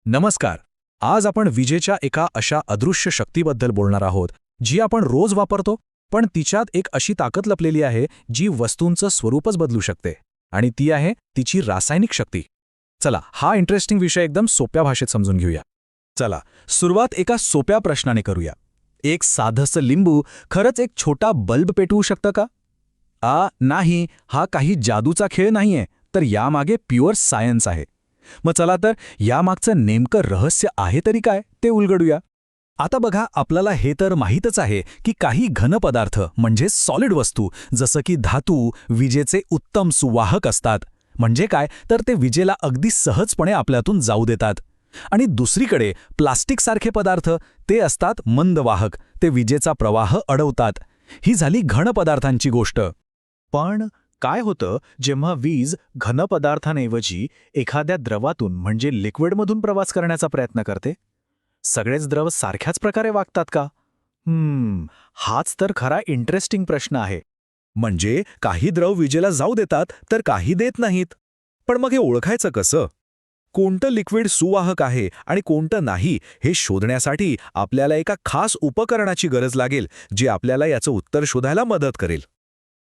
नमस्कार. आज आपण विजेच्या एका अशा अदृश्य शक्तीबद्दल बोलणार आहोत जी आपण रोज वापरतो, पण तिच्यात एक अशी ताकद लपलेली आहे जी वस्तूंचं स्वरूपच बदलू शकते. आणि ती आहे तिची रासायनिक शक्ती. चला, हा इंटरेस्टिंग विषय एकदम सोप्या भाषेत समजून घेऊया. चला, सुरुवात एका सोप्या प्रश्नाने करूया. एक साधंसं लिंबू खरंच एक छोटा बल्ब पेटवू शकतं का? नाही, हा काही जादूचा खेळ नाहीये, तर यामागे प्युअर सायन्स आहे. मग चला तर यामागचं नेमकं रहस्य आहे तरी काय ते उलगडूया. आता बघा, आपल्याला हे तर माहीतच आहे की काही घन पदार्थ म्हणजे सॉलिड वस्तू जसं की धातू विजेचे उत्तम सुवाहक असतात. म्हणजे काय, तर ते विजेला अगदी सहजपणे आपल्यातून जाऊ देतात. आणि दुसरीकडे प्लास्टिकसारखे पदार्थ ते असतात मंदवाहक, ते विजेचा प्रवाह अडवतात. ही झाली घन पदार्थांची गोष्ट. पण काय होतं जेव्हा वीज घन पदार्थांऐवजी एखाद्या द्रवातून म्हणजे लिक्विडमधून प्रवास करण्याचा प्रयत्न करते? सगळेच द्रव सारख्याच प्रकारे वागतात का? हाच तर खरा इंटरेस्टिंग प्रश्न आहे. म्हणजे काही द्रव विजेला जाऊ देतात तर काही देत नाहीत. पण मग हे ओळखायचं कसं? कोणतं लिक्विड सुवाहक आहे आणि कोणतं नाही हे शोधण्यासाठी आपल्याला एका खास उपकरणाची गरज लागेल, जे आपल्याला याचं उत्तर शोधायला मदत करेल.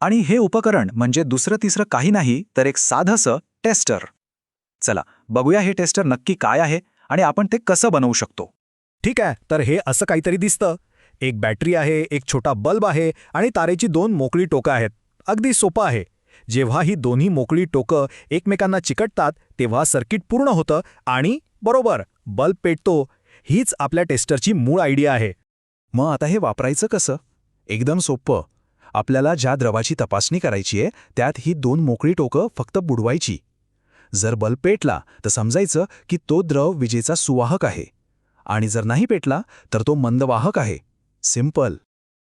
आणि हे उपकरण म्हणजे दुसरं तिसरं काही नाही तर एक साधंसं टेस्टर. चला बघूया हे टेस्टर नक्की काय आहे आणि आपण ते कसं बनवू शकतो. ठीक आहे, तर हे असं काहीतरी दिसतं. एक बॅटरी आहे, एक छोटा बल्ब आहे आणि तारेची दोन मोकळी टोकं आहेत. अगदी सोपं आहे. जेव्हा ही दोन्ही मोकळी टोकं एकमेकांना चिकटतात तेव्हा सर्किट पूर्ण होतं आणि बरोबर बल्ब पेटतो. हीच आपल्या टेस्टरची मूळ आयडिया आहे. मग आता हे वापरायचं कसं? एकदम सोपं. आपल्याला ज्या द्रवाची तपासणी करायची आहे त्यात ही दोन मोकळी टोकं फक्त बुडवायची. जर बल्ब पेटला तर समजायचं की तो द्रव विजेचा सुवाहक आहे, आणि जर नाही पेटला तर तो मंदवाहक आहे. सिंपल.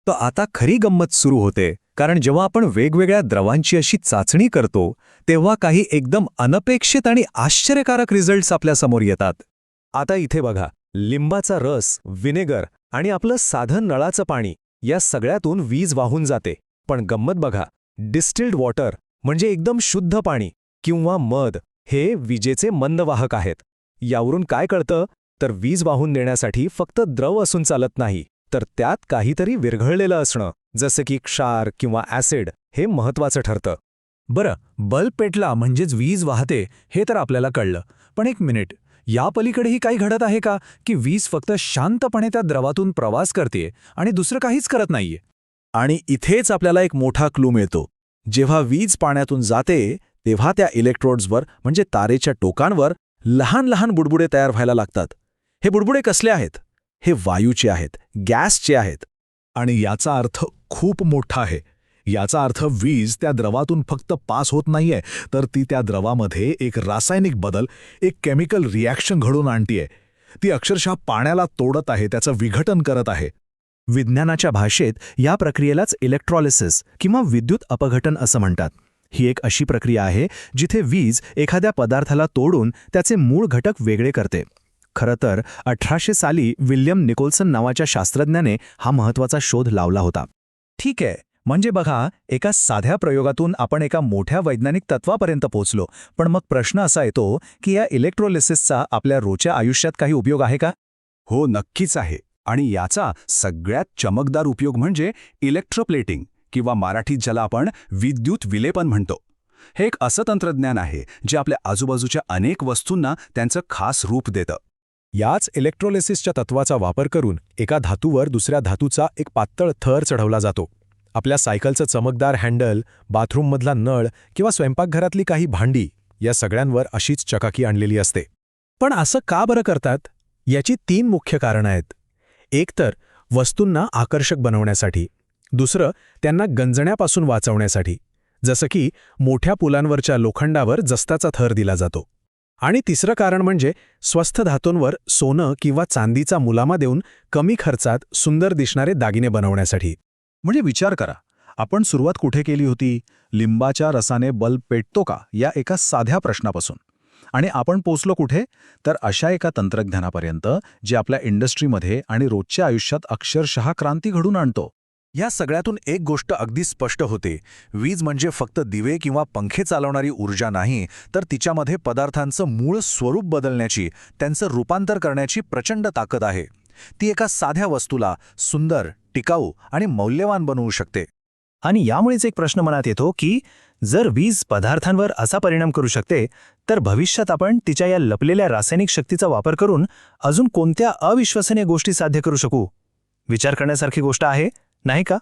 तर आता खरी गंमत सुरू होते, कारण जेव्हा आपण वेगवेगळ्या द्रवांची अशी चाचणी करतो तेव्हा काही एकदम अनपेक्षित आणि आश्चर्यकारक रिझल्ट्स आपल्यासमोर येतात. आता इथे बघा, लिंबाचा रस, व्हिनेगर आणि आपलं साधं नळाचं पाणी या सगळ्यातून वीज वाहून जाते. पण गंमत बघा, डिस्टिल्ड वॉटर म्हणजे एकदम शुद्ध पाणी किंवा मध हे विजेचे मंदवाहक आहेत. यावरून काय कळतं, तर वीज वाहून नेण्यासाठी फक्त द्रव असून चालत नाही, तर त्यात काहीतरी विरघळलेलं असणं, जसं की क्षार किंवा ॲसिड, हे महत्त्वाचं ठरतं. बरं, बल्ब पेटला म्हणजेच वीज वाहते हे तर आपल्याला कळलं. पण एक मिनिट, या पलीकडेही काही घडत आहे का, की वीज फक्त शांतपणे त्या द्रवातून प्रवास करते आणि दुसरं काहीच करत नाहीये? आणि इथेच आपल्याला एक मोठा क्लू मिळतो. जेव्हा वीज पाण्यातून जाते तेव्हा त्या इलेक्ट्रोड्सवर म्हणजे तारेच्या टोकांवर लहान लहान बुडबुडे तयार व्हायला लागतात. हे बुडबुडे कसले आहेत? हे वायूचे आहेत, गॅसचे आहेत. आणि याचा अर्थ खूप मोठा आहे. याचा अर्थ वीज त्या द्रवातून फक्त पास होत नाहीये, तर ती त्या द्रवामध्ये एक रासायनिक बदल, एक केमिकल रिॲक्शन घडवून आणतीये. ती अक्षरशः पाण्याला तोडत आहे, त्याचं विघटन करत आहे. विज्ञानाच्या भाषेत या प्रक्रियेलाच इलेक्ट्रॉलिसिस किंवा विद्युत अपघटन असं म्हणतात. ही एक अशी प्रक्रिया आहे जिथे वीज एखाद्या पदार्थाला तोडून त्याचे मूळ घटक वेगळे करते. खरं तर 1800 साली विल्यम निकोल्सन नावाच्या शास्त्रज्ञाने हा महत्त्वाचा शोध लावला होता. ठीक आहे, म्हणजे बघा, एका साध्या प्रयोगातून आपण एका मोठ्या वैज्ञानिक तत्वापर्यंत पोहोचलो. पण मग प्रश्न असा येतो की या इलेक्ट्रोलिसिसचा आपल्या रोजच्या आयुष्यात काही उपयोग आहे का? हो, नक्कीच आहे. आणि याचा सगळ्यात चमकदार उपयोग म्हणजे इलेक्ट्रोप्लेटिंग किंवा मराठीत ज्याला आपण विद्युत विलेपन म्हणतो. हे एक असं तंत्रज्ञान आहे जे आपल्या आजूबाजूच्या अनेक वस्तूंना त्यांचं खास रूप देतं. याच इलेक्ट्रोलिसिसच्या तत्वाचा वापर करून एका धातूवर दुसऱ्या धातूचा एक पातळ थर चढवला जातो. आपल्या सायकलचं चमकदार हँडल, बाथरूममधला नळ किंवा स्वयंपाकघरातली काही भांडी, या सगळ्यांवर अशीच चकाकी आणलेली असते. पण असं का बरं करतात? याची 3 मुख्य कारणं आहेत. एक तर वस्तूंना आकर्षक बनवण्यासाठी, दुसरं त्यांना गंजण्यापासून वाचवण्यासाठी, जसं की मोठ्या पुलांवरच्या लोखंडावर जस्ताचा थर दिला जातो, आणि तिसरं कारण म्हणजे स्वस्थ धातूंवर सोनं किंवा चांदीचा मुलामा देऊन कमी खर्चात सुंदर दिसणारे दागिने बनवण्यासाठी. म्हणजे विचार करा, आपण सुरुवात कुठे केली होती? लिंबाच्या रसाने बल्ब पेटतो का या एका साध्या प्रश्नापासून. आणि आपण पोचलो कुठे? तर अशा एका तंत्रज्ञानापर्यंत जे आपल्या इंडस्ट्रीमध्ये आणि रोजच्या आयुष्यात अक्षरशः क्रांती घडून आणतो. या सगळ्यातून एक गोष्ट अगदी स्पष्ट होते. वीज म्हणजे फक्त दिवे किंवा पंखे चालवणारी ऊर्जा नाही, तर तिच्यामध्ये पदार्थांचं मूळ स्वरूप बदलण्याची, त्यांचं रूपांतर करण्याची प्रचंड ताकद आहे. ती एका साध्या वस्तूला सुंदर, टिकाऊ आणि मौल्यवान बनवू शकते. आणि यामुळेच एक प्रश्न मनात येतो की जर वीज पदार्थांवर असा परिणाम करू शकते, तर भविष्यात आपण तिच्या या लपलेल्या रासायनिक शक्तीचा वापर करून अजून कोणत्या अविश्वसनीय गोष्टी साध्य करू शकू? विचार करण्यासारखी गोष्ट आहे, नाही का?